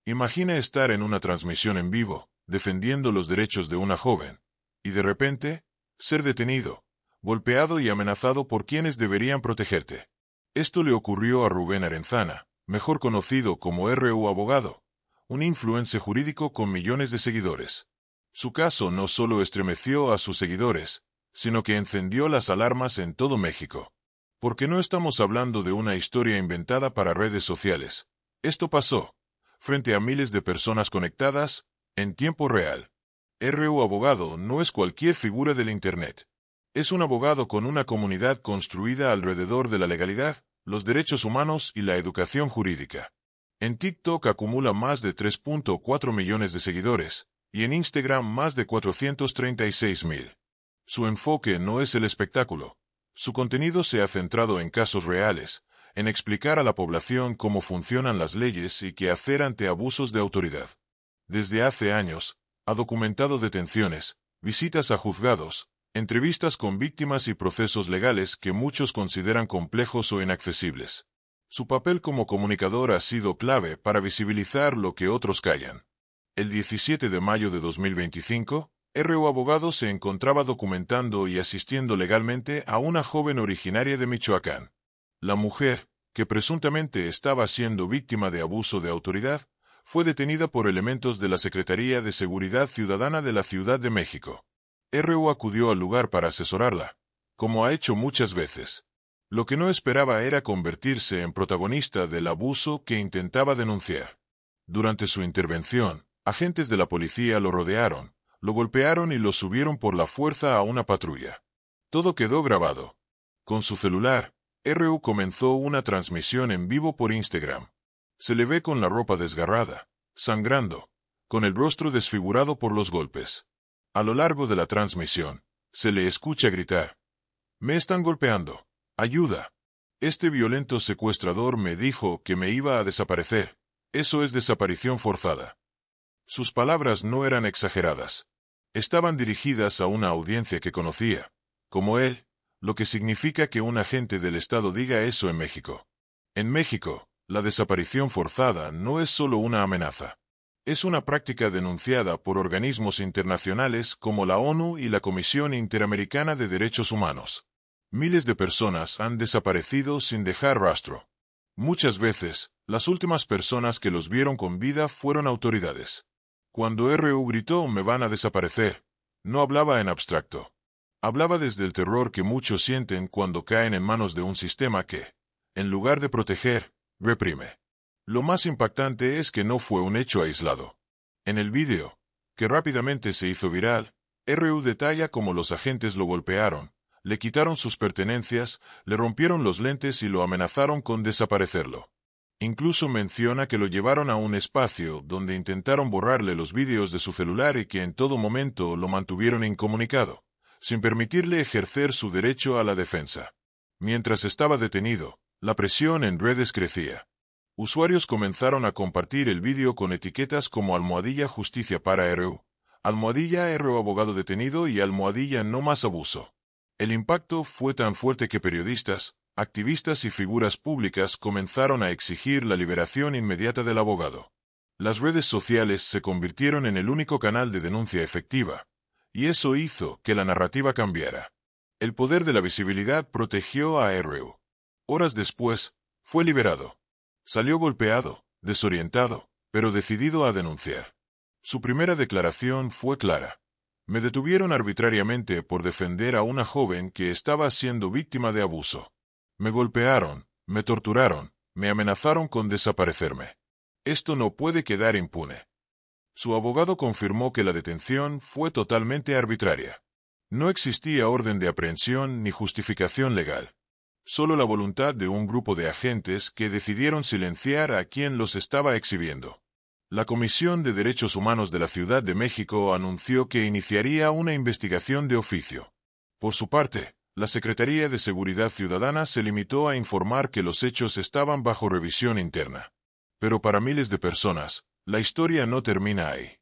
Imagina estar en una transmisión en vivo, defendiendo los derechos de una joven, y de repente, ser detenido, golpeado y amenazado por quienes deberían protegerte. Esto le ocurrió a Rubén Arenzana, mejor conocido como RU Abogado, un influencer jurídico con millones de seguidores. Su caso no solo estremeció a sus seguidores, sino que encendió las alarmas en todo México. Porque no estamos hablando de una historia inventada para redes sociales. Esto pasó frente a miles de personas conectadas, en tiempo real. RU Abogado no es cualquier figura del Internet. Es un abogado con una comunidad construida alrededor de la legalidad, los derechos humanos y la educación jurídica. En TikTok acumula más de 3.4 millones de seguidores, y en Instagram más de 436.000. Su enfoque no es el espectáculo. Su contenido se ha centrado en casos reales, en explicar a la población cómo funcionan las leyes y qué hacer ante abusos de autoridad. Desde hace años, ha documentado detenciones, visitas a juzgados, entrevistas con víctimas y procesos legales que muchos consideran complejos o inaccesibles. Su papel como comunicador ha sido clave para visibilizar lo que otros callan. El 17 de mayo de 2025, RU Abogado se encontraba documentando y asistiendo legalmente a una joven originaria de Michoacán. La mujer, que presuntamente estaba siendo víctima de abuso de autoridad, fue detenida por elementos de la Secretaría de Seguridad Ciudadana de la Ciudad de México. RU acudió al lugar para asesorarla, como ha hecho muchas veces. Lo que no esperaba era convertirse en protagonista del abuso que intentaba denunciar. Durante su intervención, agentes de la policía lo rodearon, lo golpearon y lo subieron por la fuerza a una patrulla. Todo quedó grabado. Con su celular, RU comenzó una transmisión en vivo por Instagram. Se le ve con la ropa desgarrada, sangrando, con el rostro desfigurado por los golpes. A lo largo de la transmisión, se le escucha gritar: «Me están golpeando. ¡Ayuda! Este violento secuestrador me dijo que me iba a desaparecer. Eso es desaparición forzada». Sus palabras no eran exageradas. Estaban dirigidas a una audiencia que conocía, como él, lo que significa que un agente del Estado diga eso en México. En México, la desaparición forzada no es solo una amenaza. Es una práctica denunciada por organismos internacionales como la ONU y la Comisión Interamericana de Derechos Humanos. Miles de personas han desaparecido sin dejar rastro. Muchas veces, las últimas personas que los vieron con vida fueron autoridades. Cuando RU gritó «me van a desaparecer», no hablaba en abstracto. Hablaba desde el terror que muchos sienten cuando caen en manos de un sistema que, en lugar de proteger, reprime. Lo más impactante es que no fue un hecho aislado. En el vídeo, que rápidamente se hizo viral, RU detalla cómo los agentes lo golpearon, le quitaron sus pertenencias, le rompieron los lentes y lo amenazaron con desaparecerlo. Incluso menciona que lo llevaron a un espacio donde intentaron borrarle los vídeos de su celular y que en todo momento lo mantuvieron incomunicado, sin permitirle ejercer su derecho a la defensa. Mientras estaba detenido, la presión en redes crecía. Usuarios comenzaron a compartir el vídeo con etiquetas como #Justicia para RU, #RU Abogado detenido y #No más abuso. El impacto fue tan fuerte que periodistas, activistas y figuras públicas comenzaron a exigir la liberación inmediata del abogado. Las redes sociales se convirtieron en el único canal de denuncia efectiva, y eso hizo que la narrativa cambiara. El poder de la visibilidad protegió a RU. Horas después, fue liberado. Salió golpeado, desorientado, pero decidido a denunciar. Su primera declaración fue clara. «Me detuvieron arbitrariamente por defender a una joven que estaba siendo víctima de abuso. Me golpearon, me torturaron, me amenazaron con desaparecerme. Esto no puede quedar impune». Su abogado confirmó que la detención fue totalmente arbitraria. No existía orden de aprehensión ni justificación legal. Solo la voluntad de un grupo de agentes que decidieron silenciar a quien los estaba exhibiendo. La Comisión de Derechos Humanos de la Ciudad de México anunció que iniciaría una investigación de oficio. Por su parte, la Secretaría de Seguridad Ciudadana se limitó a informar que los hechos estaban bajo revisión interna. Pero para miles de personas, la historia no termina ahí.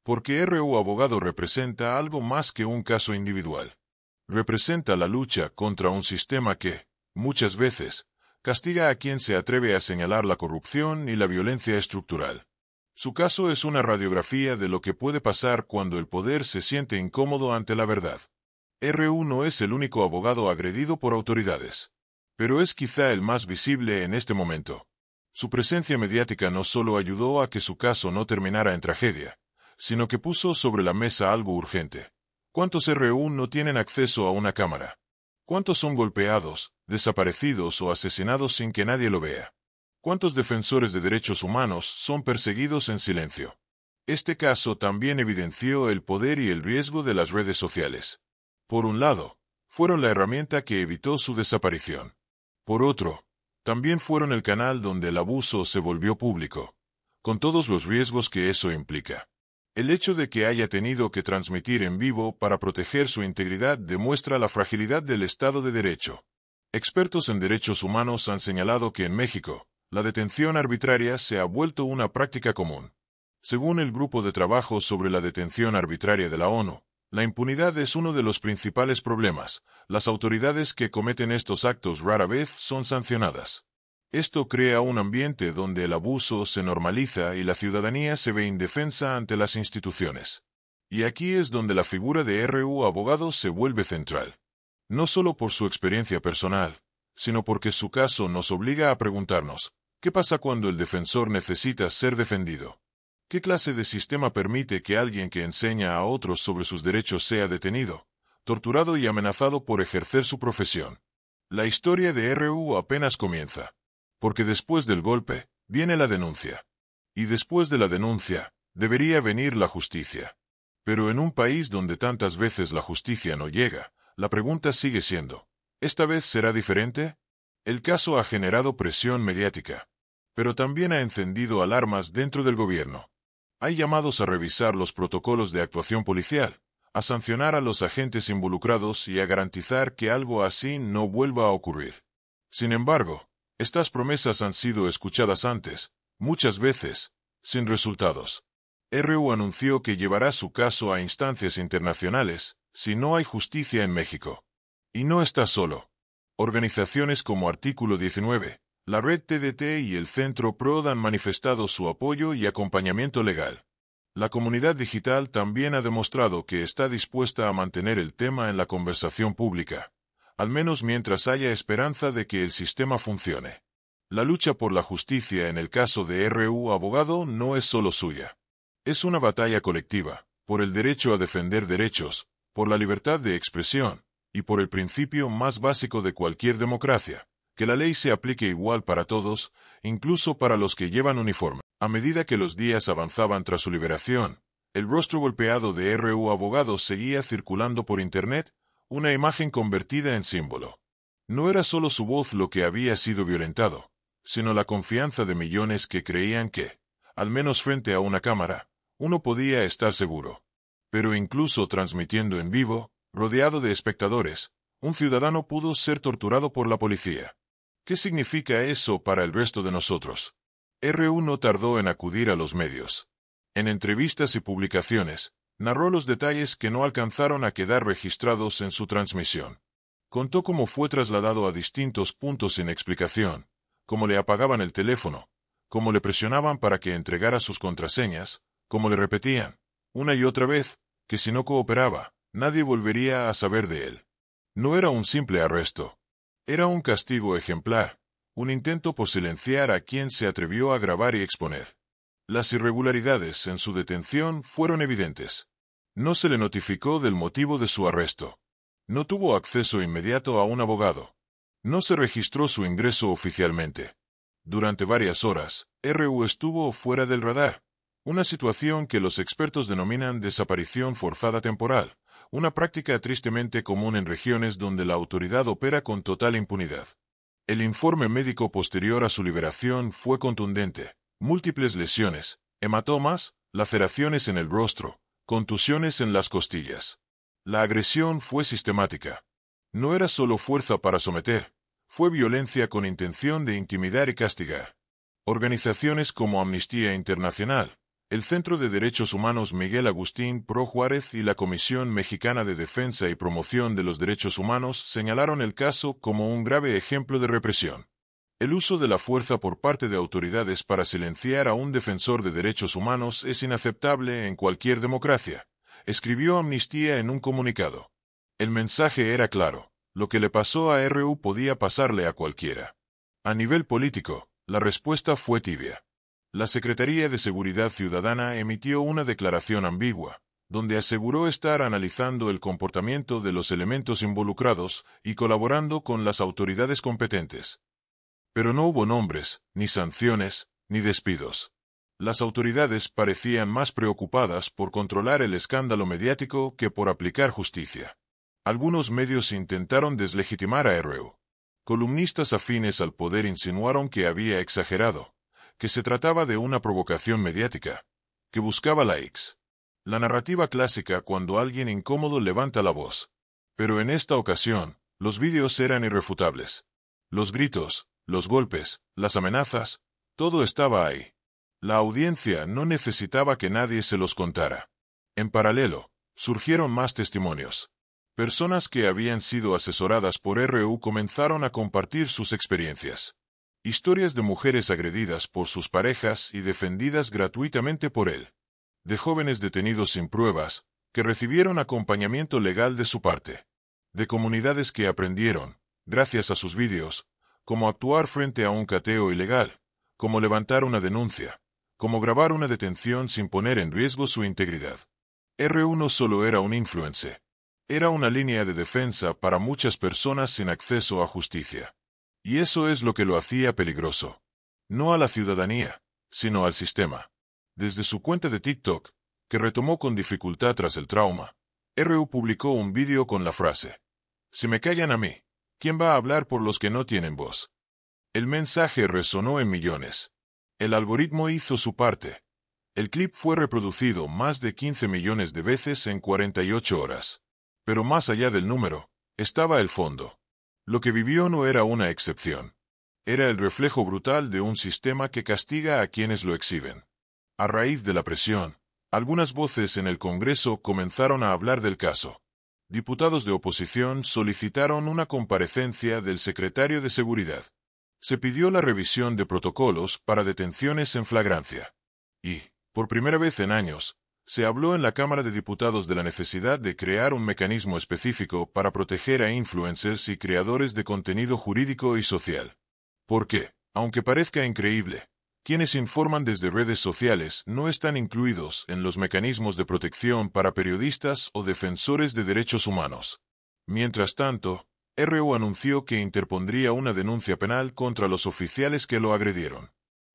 Porque RU Abogado representa algo más que un caso individual. Representa la lucha contra un sistema que, muchas veces, castiga a quien se atreve a señalar la corrupción y la violencia estructural. Su caso es una radiografía de lo que puede pasar cuando el poder se siente incómodo ante la verdad. RU no es el único abogado agredido por autoridades, pero es quizá el más visible en este momento. Su presencia mediática no solo ayudó a que su caso no terminara en tragedia, sino que puso sobre la mesa algo urgente. ¿Cuántos RU no tienen acceso a una cámara? ¿Cuántos son golpeados, desaparecidos o asesinados sin que nadie lo vea? ¿Cuántos defensores de derechos humanos son perseguidos en silencio? Este caso también evidenció el poder y el riesgo de las redes sociales. Por un lado, fueron la herramienta que evitó su desaparición. Por otro, también fueron el canal donde el abuso se volvió público, con todos los riesgos que eso implica. El hecho de que haya tenido que transmitir en vivo para proteger su integridad demuestra la fragilidad del Estado de Derecho. Expertos en derechos humanos han señalado que en México, la detención arbitraria se ha vuelto una práctica común. Según el Grupo de Trabajo sobre la Detención Arbitraria de la ONU, la impunidad es uno de los principales problemas. Las autoridades que cometen estos actos rara vez son sancionadas. Esto crea un ambiente donde el abuso se normaliza y la ciudadanía se ve indefensa ante las instituciones. Y aquí es donde la figura de RU abogado se vuelve central. No solo por su experiencia personal, sino porque su caso nos obliga a preguntarnos, ¿qué pasa cuando el defensor necesita ser defendido? ¿Qué clase de sistema permite que alguien que enseña a otros sobre sus derechos sea detenido, torturado y amenazado por ejercer su profesión? La historia de RU apenas comienza, porque después del golpe, viene la denuncia. Y después de la denuncia, debería venir la justicia. Pero en un país donde tantas veces la justicia no llega, la pregunta sigue siendo, ¿esta vez será diferente? El caso ha generado presión mediática, pero también ha encendido alarmas dentro del gobierno. Hay llamados a revisar los protocolos de actuación policial, a sancionar a los agentes involucrados y a garantizar que algo así no vuelva a ocurrir. Sin embargo, estas promesas han sido escuchadas antes, muchas veces, sin resultados. RU anunció que llevará su caso a instancias internacionales, si no hay justicia en México. Y no está solo. Organizaciones como Artículo 19, la Red TDT y el Centro PROD han manifestado su apoyo y acompañamiento legal. La comunidad digital también ha demostrado que está dispuesta a mantener el tema en la conversación pública, al menos mientras haya esperanza de que el sistema funcione. La lucha por la justicia en el caso de RU abogado no es solo suya. Es una batalla colectiva, por el derecho a defender derechos, por la libertad de expresión, y por el principio más básico de cualquier democracia, que la ley se aplique igual para todos, incluso para los que llevan uniforme. A medida que los días avanzaban tras su liberación, el rostro golpeado de RU abogado seguía circulando por Internet, una imagen convertida en símbolo. No era solo su voz lo que había sido violentado, sino la confianza de millones que creían que, al menos frente a una cámara, uno podía estar seguro. Pero incluso transmitiendo en vivo, rodeado de espectadores, un ciudadano pudo ser torturado por la policía. ¿Qué significa eso para el resto de nosotros? RU no tardó en acudir a los medios. En entrevistas y publicaciones, narró los detalles que no alcanzaron a quedar registrados en su transmisión. Contó cómo fue trasladado a distintos puntos sin explicación, cómo le apagaban el teléfono, cómo le presionaban para que entregara sus contraseñas, cómo le repetían, una y otra vez, que si no cooperaba, nadie volvería a saber de él. No era un simple arresto. Era un castigo ejemplar, un intento por silenciar a quien se atrevió a grabar y exponer. Las irregularidades en su detención fueron evidentes. No se le notificó del motivo de su arresto. No tuvo acceso inmediato a un abogado. No se registró su ingreso oficialmente. Durante varias horas, RU estuvo fuera del radar, una situación que los expertos denominan desaparición forzada temporal, una práctica tristemente común en regiones donde la autoridad opera con total impunidad. El informe médico posterior a su liberación fue contundente: múltiples lesiones, hematomas, laceraciones en el rostro, contusiones en las costillas. La agresión fue sistemática. No era solo fuerza para someter, fue violencia con intención de intimidar y castigar. Organizaciones como Amnistía Internacional, el Centro de Derechos Humanos Miguel Agustín Pro Juárez y la Comisión Mexicana de Defensa y Promoción de los Derechos Humanos señalaron el caso como un grave ejemplo de represión. El uso de la fuerza por parte de autoridades para silenciar a un defensor de derechos humanos es inaceptable en cualquier democracia, escribió Amnistía en un comunicado. El mensaje era claro: lo que le pasó a RU podía pasarle a cualquiera. A nivel político, la respuesta fue tibia. La Secretaría de Seguridad Ciudadana emitió una declaración ambigua, donde aseguró estar analizando el comportamiento de los elementos involucrados y colaborando con las autoridades competentes. Pero no hubo nombres, ni sanciones, ni despidos. Las autoridades parecían más preocupadas por controlar el escándalo mediático que por aplicar justicia. Algunos medios intentaron deslegitimar a RU. Columnistas afines al poder insinuaron que había exagerado, que se trataba de una provocación mediática, que buscaba likes. La narrativa clásica cuando alguien incómodo levanta la voz. Pero en esta ocasión, los vídeos eran irrefutables. Los gritos, los golpes, las amenazas, todo estaba ahí. La audiencia no necesitaba que nadie se los contara. En paralelo, surgieron más testimonios. Personas que habían sido asesoradas por RU comenzaron a compartir sus experiencias. Historias de mujeres agredidas por sus parejas y defendidas gratuitamente por él. De jóvenes detenidos sin pruebas, que recibieron acompañamiento legal de su parte. De comunidades que aprendieron, gracias a sus vídeos, cómo actuar frente a un cateo ilegal, cómo levantar una denuncia, cómo grabar una detención sin poner en riesgo su integridad. RU no solo era un influencer, era una línea de defensa para muchas personas sin acceso a justicia. Y eso es lo que lo hacía peligroso. No a la ciudadanía, sino al sistema. Desde su cuenta de TikTok, que retomó con dificultad tras el trauma, RU publicó un vídeo con la frase: "Si me callan a mí, ¿quién va a hablar por los que no tienen voz?". El mensaje resonó en millones. El algoritmo hizo su parte. El clip fue reproducido más de 15 millones de veces en 48 horas. Pero más allá del número, estaba el fondo. Lo que vivió no era una excepción. Era el reflejo brutal de un sistema que castiga a quienes lo exhiben. A raíz de la presión, algunas voces en el Congreso comenzaron a hablar del caso. Diputados de oposición solicitaron una comparecencia del secretario de Seguridad. Se pidió la revisión de protocolos para detenciones en flagrancia. Y, por primera vez en años, se habló en la Cámara de Diputados de la necesidad de crear un mecanismo específico para proteger a influencers y creadores de contenido jurídico y social. Porque, aunque parezca increíble, quienes informan desde redes sociales no están incluidos en los mecanismos de protección para periodistas o defensores de derechos humanos. Mientras tanto, RU anunció que interpondría una denuncia penal contra los oficiales que lo agredieron.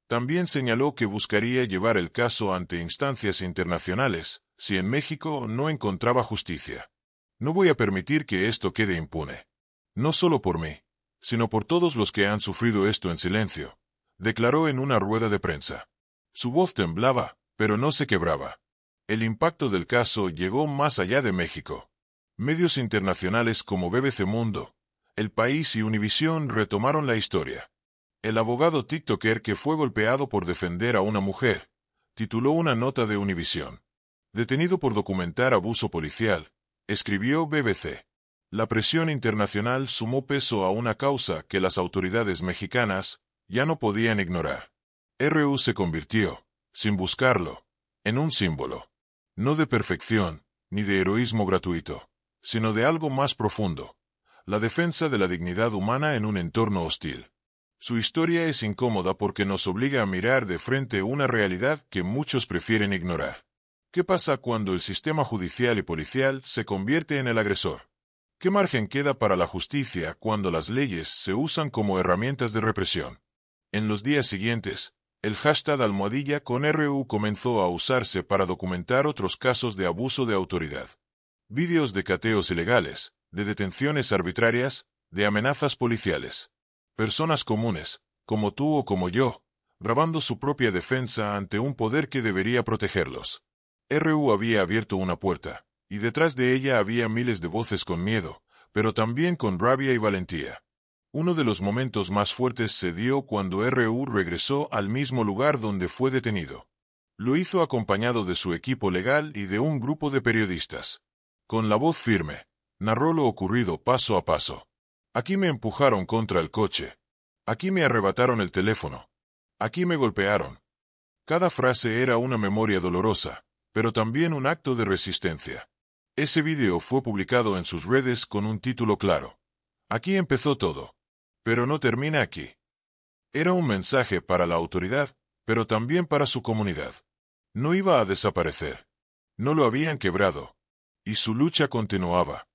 También señaló que buscaría llevar el caso ante instancias internacionales, si en México no encontraba justicia. No voy a permitir que esto quede impune. No solo por mí, sino por todos los que han sufrido esto en silencio, declaró en una rueda de prensa. Su voz temblaba, pero no se quebraba. El impacto del caso llegó más allá de México. Medios internacionales como BBC Mundo, El País y Univisión retomaron la historia. El abogado tiktoker que fue golpeado por defender a una mujer, tituló una nota de Univisión. Detenido por documentar abuso policial, escribió BBC. La presión internacional sumó peso a una causa que las autoridades mexicanas ya no podían ignorar. RU se convirtió, sin buscarlo, en un símbolo. No de perfección, ni de heroísmo gratuito, sino de algo más profundo. La defensa de la dignidad humana en un entorno hostil. Su historia es incómoda porque nos obliga a mirar de frente una realidad que muchos prefieren ignorar. ¿Qué pasa cuando el sistema judicial y policial se convierte en el agresor? ¿Qué margen queda para la justicia cuando las leyes se usan como herramientas de represión? En los días siguientes, el hashtag #ConRU comenzó a usarse para documentar otros casos de abuso de autoridad. Vídeos de cateos ilegales, de detenciones arbitrarias, de amenazas policiales. Personas comunes, como tú o como yo, grabando su propia defensa ante un poder que debería protegerlos. RU había abierto una puerta, y detrás de ella había miles de voces con miedo, pero también con rabia y valentía. Uno de los momentos más fuertes se dio cuando RU regresó al mismo lugar donde fue detenido. Lo hizo acompañado de su equipo legal y de un grupo de periodistas. Con la voz firme, narró lo ocurrido paso a paso. Aquí me empujaron contra el coche. Aquí me arrebataron el teléfono. Aquí me golpearon. Cada frase era una memoria dolorosa, pero también un acto de resistencia. Ese video fue publicado en sus redes con un título claro. Aquí empezó todo. Pero no termina aquí. Era un mensaje para la autoridad, pero también para su comunidad. No iba a desaparecer. No lo habían quebrado. Y su lucha continuaba.